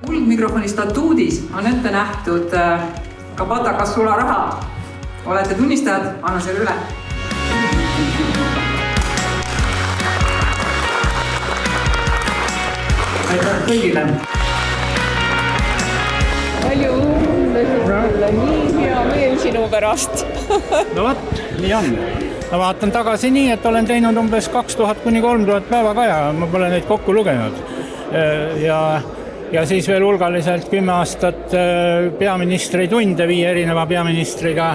Kuldmikrofoni statuudis on ette nähtud ka patakas sularaha. Olete tunnistajad, annan selle üle. Aitäh kõigile! Palju õnne sulle, nii hea meel sinu pärast. No võt, nii on. Ma vaatan tagasi nii, et olen teinud umbes 2000 kuni 3000 päevaga ja ma pole neid kokku lugenud. Ja siis veel hulgaliselt 10 aastat peaministri tunde 5 erineva peaministriga,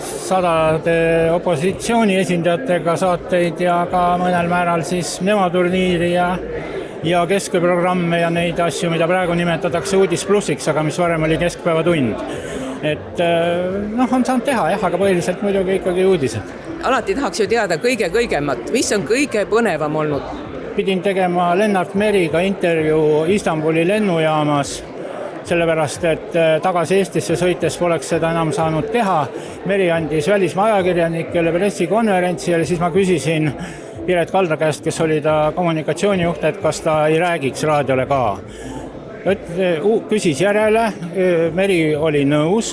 100 opositsiooni esindajatega saateid ja ka mõnel määral siis Nemo-turniiri ja keskpäevaprogramme ja neid asju, mida praegu nimetatakse Uudis Plussiks, aga mis varem oli keskpäevatund. Et on saanud teha, aga põhiliselt muidugi ikkagi uudised. Alati tahaks ju teada kõigemat, mis on kõige põnevam olnud? Pidin tegema Lennart Meriga intervjuu Istanbuli lennujaamas, sellepärast, et tagasi Eestisse sõites poleks seda enam saanud teha. Meri andis välismaa ajakirjanikele pressikonverentsi ja siis ma küsisin Piret Kaldra käest, kes oli ta kommunikatsioonijuht, et kas ta ei räägiks raadiole ka. Küsis järele, Meri oli nõus,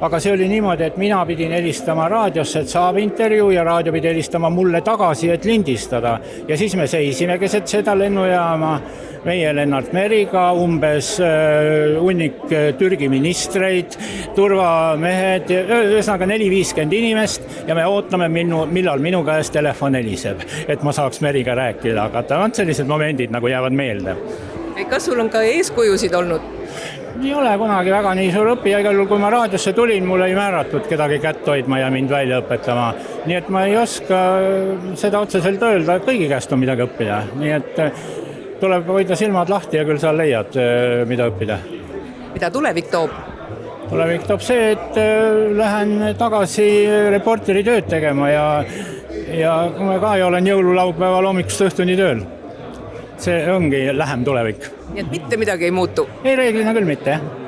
aga see oli niimoodi, et mina pidin helistama raadiosse, et saab intervjuu ja raadio pidi helistama mulle tagasi, et lindistada. Ja siis me seisime keset seda lennujaama, meie Lennart Meriga, umbes hunnik Türgi ministreid, turvamehed, ühesõnaga 450 inimest ja me ootame, millal minu käest telefon heliseb, et ma saaks Meriga rääkida, aga on sellised momendid, nagu jäävad meelde. Kas sul on ka eeskujusid olnud? Ei ole kunagi väga nii suur õppija, igal juhul kui ma raadiosse tulin, mul ei määratud kedagi kätt hoidma ja mind välja õpetama. Nii et ma ei oska seda otseselt öelda, kõigi käest on midagi õppida. Nii et tuleb hoida silmad lahti ja küll sa leiad, mida õppida. Mida tulevik toob? Tulevik toob see, et lähen tagasi reporteri tööd tegema ja kui ma ka olen jõululaupäeval hommikust õhtuni tööl. See ongi lähem tulevik. Nii et mitte midagi ei muutu? Ei, reeglina küll mitte, jah.